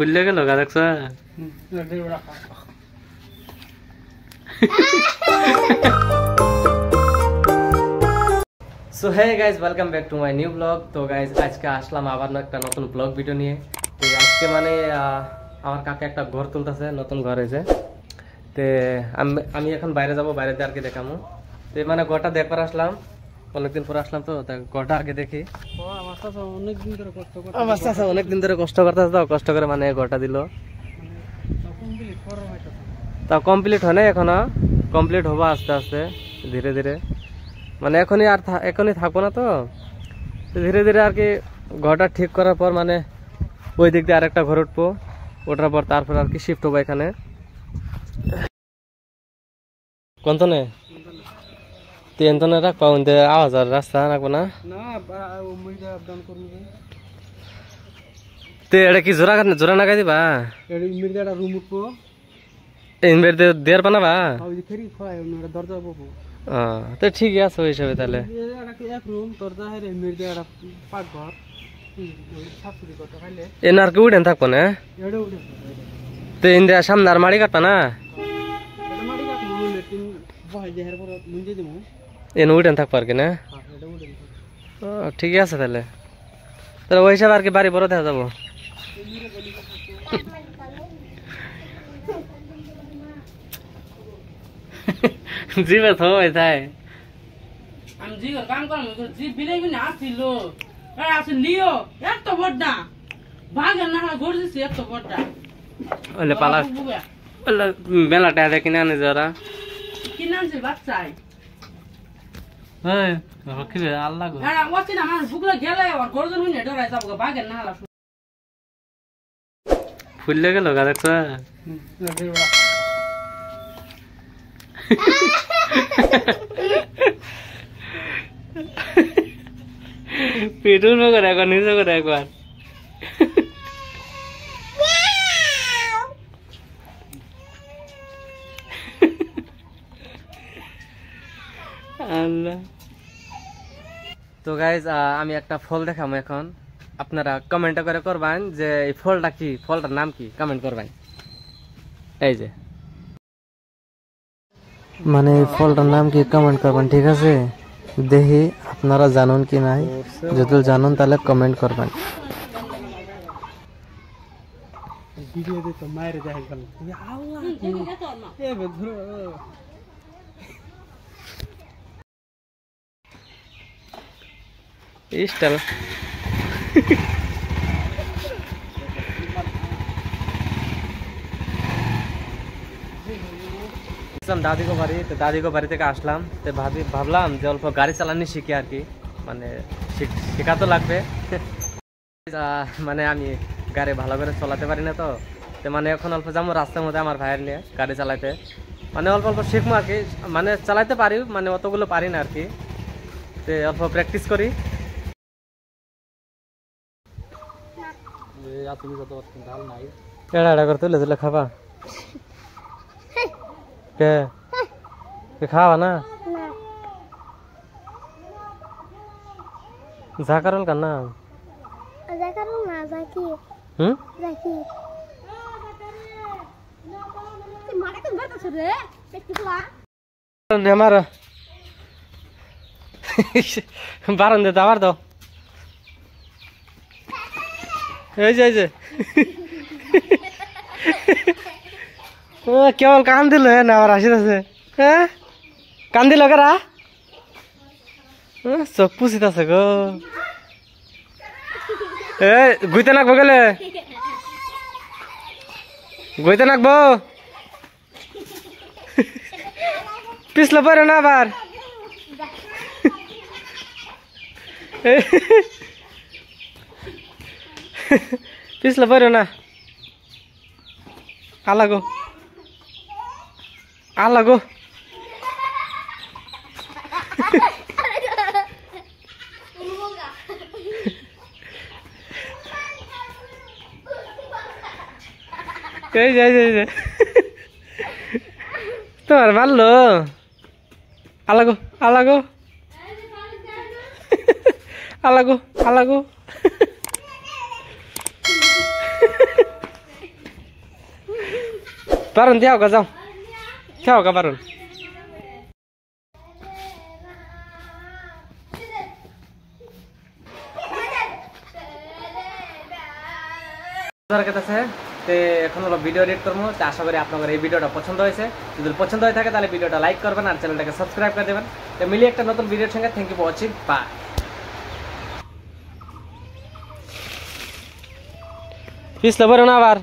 ফুললে গেল গা দেখছ so hey guys welcome back to my new blog. তো গাইজ আজকে আসলাম আবার একটা নতুন ব্লগ ভিডিও নিয়ে। তো আজকে মানে আমার কাকা একটা ঘর তুলতেছে, নতুন ঘর হয়েছে। তো আমি এখন বাইরে যাব, বাইরে দিয়ে আর কি দেখামো। তো মানে ঘরটা দেখবার আসলাম, অনেকদিন পরে আসলাম। তো ঘরটা আগে দেখি। অনেকদিন ধরে কষ্ট করতেছে, তো কষ্ট করে মানে ঘরটা দিল। তা কমপ্লিট হয় না এখনো, কমপ্লিট হবো আস্তে আস্তে ধীরে ধীরে। মানে এখনই থাকবো না, তো ধীরে ধীরে আর কি ঘরটা ঠিক করার পর মানে ওই দিক দিয়ে আরেকটা ঘর উঠবো, ওঠার পর তারপর আর কি শিফট হবো এখানে। কোনতনে তেনতনে রাখবো, আওয়াজ আর রাস্তা রাখবো না। তে এটা কি জোড়া নাগাই দিবা? দেড় বানাবা? তো ঠিক আছে ওই হিসাবে। তাহলে এনার কি উঠেন থাকবো না? তো ইন্ডিয়া সামনে আর মাড়ি কাটবা না? এনে উঠেন থাকবো আর কি না? ঠিক আছে তাহলে তাহলে ওই হিসাবে আর কি বাড়ি বড় দেখা যাবো। জিবে তো তাই আমি জিগর কাম করলাম, জি বিলাই বিনা আসছিল আসল লিও এত বড়টা ভাগে না গড়ছিস এত বড়টা ওলে পালা ওলে মেলাটা দেখি না নে যারা কি নাম ছিল বাচ্চাই। এই রকিবে আল্লাহ গো হ্যাঁ ওছি না আমার বুকলা গেলে আর গড়জন হইনে ডরাই যাব ভাগে না হালা ফুললে গেল গা দেখছ পিটুন করে একবার নিজে করে একবার আল্লাহ। তো গাইজ আমি একটা ফল দেখাবো এখন, আপনারা কমেন্ট করে করবেন যে এই ফলটা কি, ফলটার নাম কি, কমেন্ট করবেন। এই যে মানে এই ফলটার নাম কি কমেন্ট করবেন, ঠিক আছে? দেখি আপনারা জানুন কি নাই, যদি জানুন তাহলে কমেন্ট করবেন। ইস্টাল দাদি को বাড়ি, তো দাদি को বাড়ি থেকে আসলাম। তো ভাবলাম যে অল্প গাড়ি চালানি শিখি আর কি, মানে শেখা তো লাগবে। মানে আমি গাড়ি ভালো করে চালাতে পারি না, তো মানে এখন অল্প যাবো রাস্তার মধ্যে আমার ভাইয়ের নিয়ে গাড়ি চালাতে, মানে অল্প অল্প শিখবো আর কি। মানে চালাতে পারি, মানে অতগুলো পারি না আর কি, তো অল্প প্র্যাকটিস করি। এড়া করে তুলে তুলে খাবা কে খাওয়া না জাকারুল কার নাম? জাকারুল না, জাকির। জাকির মারা কেন করতেছ রে? একটুলা আমার বারণ দে আবার দাও। এই যে কেবল কান দিল না, আবার আসি আছে। হ্যাঁ কান দিল কারা? চোখ পুষিত আছে গো। এ গুইতে নাকবো গেলে, গুইতে নাকবো, পিছলে পড়ে না আবার। পিছলে পড়ে না, আলাগো আলাগো। তোমার মারলো আলাগো আলাগো আলাগো আলাগো পারুন দিয়াও গা যাও খেও গা পারুন এখন হলো ভিডিও এডিট করবো তো আশা করি আপনাদের এই ভিডিওটা পছন্দ হয়েছে যদি পছন্দ হয়ে থাকে তাহলে ভিডিওটা লাইক করবেন আর চ্যানেলটাকে সাবস্ক্রাইব করে দেবেন তো মিলিয়ে একটা নতুন ভিডিওর সঙ্গে thank you for watching bye পিছলে বলো না আবার